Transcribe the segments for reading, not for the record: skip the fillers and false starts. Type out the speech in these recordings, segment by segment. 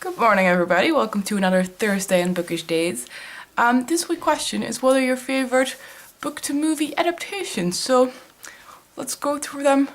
Good morning, everybody. Welcome to another Thursday in Bookish Days. This week's question is what are your favorite book to movie adaptations? So let's go through them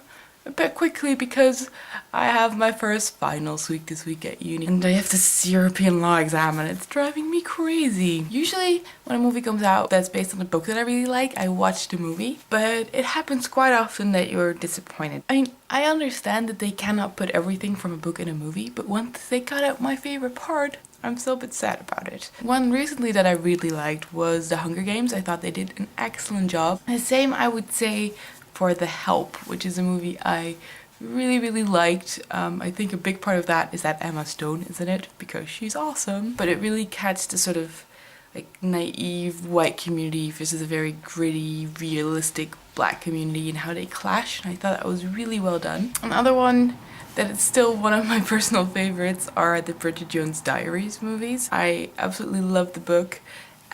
a bit quickly because I have my first finals week this week at uni and I have this European law exam and it's driving me crazy. Usually when a movie comes out that's based on a book that I really like, I watch the movie, but it happens quite often that you're disappointed. I mean, I understand that they cannot put everything from a book in a movie, but once they cut out my favorite part, I'm still a bit sad about it. One recently that I really liked was The Hunger Games. I thought they did an excellent job. And the same I would say for The Help, which is a movie I really liked. I think a big part of that is that Emma Stone is in it because she's awesome. But it really catches the sort of like naive white community versus a very gritty, realistic black community and how they clash. And I thought that was really well done. Another one that is still one of my personal favorites are the Bridget Jones' Diaries movies. I absolutely love the book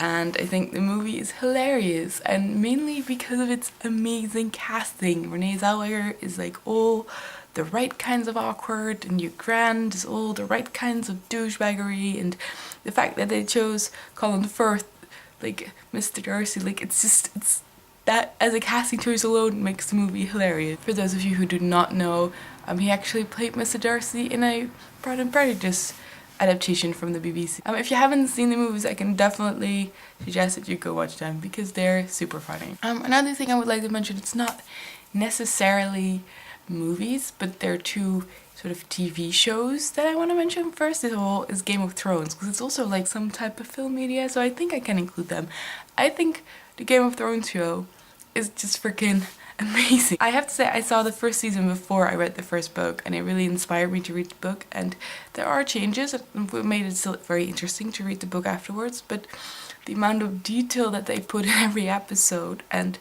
and I think the movie is hilarious, and mainly because of its amazing casting. Renee Zellweger is like all the right kinds of awkward, and Hugh Grant is all the right kinds of douchebaggery, and the fact that they chose Colin Firth, like Mr. Darcy, like it's that as a casting choice alone makes the movie hilarious. For those of you who do not know, he actually played Mr. Darcy in a Pride and Prejudice adaptation from the BBC. If you haven't seen the movies, I can definitely suggest that you go watch them because they're super funny. Another thing I would like to mention, it's not necessarily movies, but they're two sort of TV shows that I want to mention. First of all is Game of Thrones, because it's also like some type of film media, so I think I can include them. I think the Game of Thrones show is just freaking amazing. I have to say I saw the first season before I read the first book and it really inspired me to read the book, and there are changes that made it still very interesting to read the book afterwards, but the amount of detail that they put in every episode and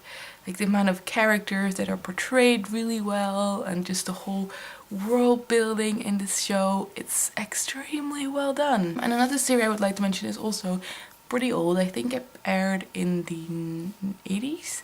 like the amount of characters that are portrayed really well and just the whole world building in this show, it's extremely well done. And another series I would like to mention is also pretty old. I think it aired in the 80s.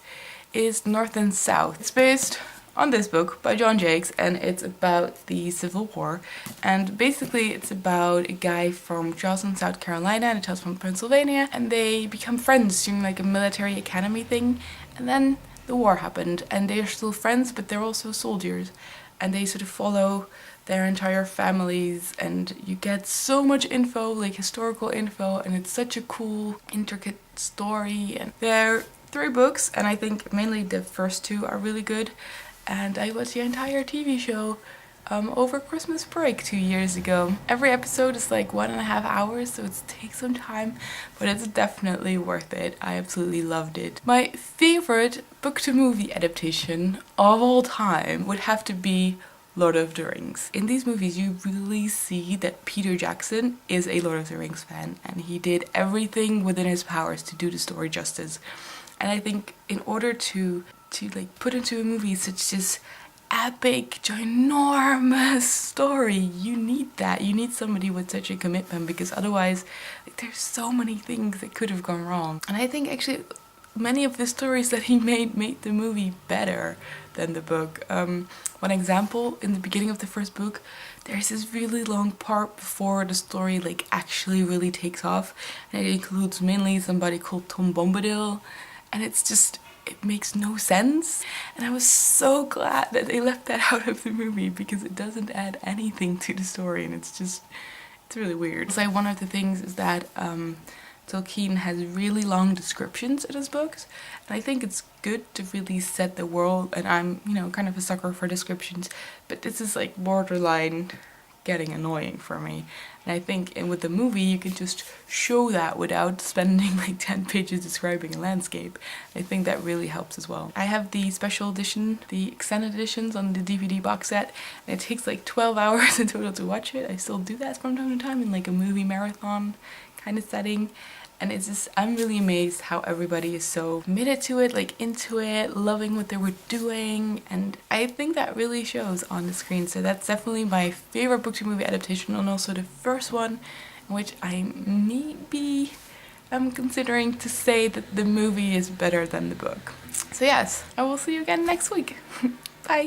Is North and South. It's based on this book by John Jakes and it's about the Civil War, and basically it's about a guy from Charleston, South Carolina and a child from Pennsylvania, and they become friends during like a military academy thing, and then the war happened and they're still friends but they're also soldiers, and they sort of follow their entire families and you get so much info, like historical info, and it's such a cool intricate story. And they're 3 books and I think mainly the first 2 are really good, and I watched the entire TV show over Christmas break 2 years ago. Every episode is like 1.5 hours, so it takes some time, but it's definitely worth it. I absolutely loved it. My favorite book to movie adaptation of all time would have to be Lord of the Rings. In these movies you really see that Peter Jackson is a Lord of the Rings fan and he did everything within his powers to do the story justice. And I think in order to like put into a movie such this epic, ginormous story, you need that. You need somebody with such a commitment, because otherwise like, there's so many things that could have gone wrong. And I think actually many of the stories that he made the movie better than the book. One example, in the beginning of the first book, there's this really long part before the story like actually really takes off, and it includes mainly somebody called Tom Bombadil, and it's just, it makes no sense, and I was so glad that they left that out of the movie because it doesn't add anything to the story, and it's really weird. So one of the things is that Tolkien has really long descriptions in his books, and I think it's good to really set the world, and I'm, you know, kind of a sucker for descriptions, but this is like borderline getting annoying for me. And I think with the movie you can just show that without spending like 10 pages describing a landscape. I think that really helps as well. I have the special edition, the extended editions on the DVD box set, and it takes like 12 hours in total to watch it. I still do that from time to time in like a movie marathon kind of setting. And it's just, I'm really amazed how everybody is so committed to it, like into it, loving what they were doing, and I think that really shows on the screen. So that's definitely my favorite book to movie adaptation, and also the first one in which I maybe am considering to say that the movie is better than the book. So yes, I will see you again next week. Bye!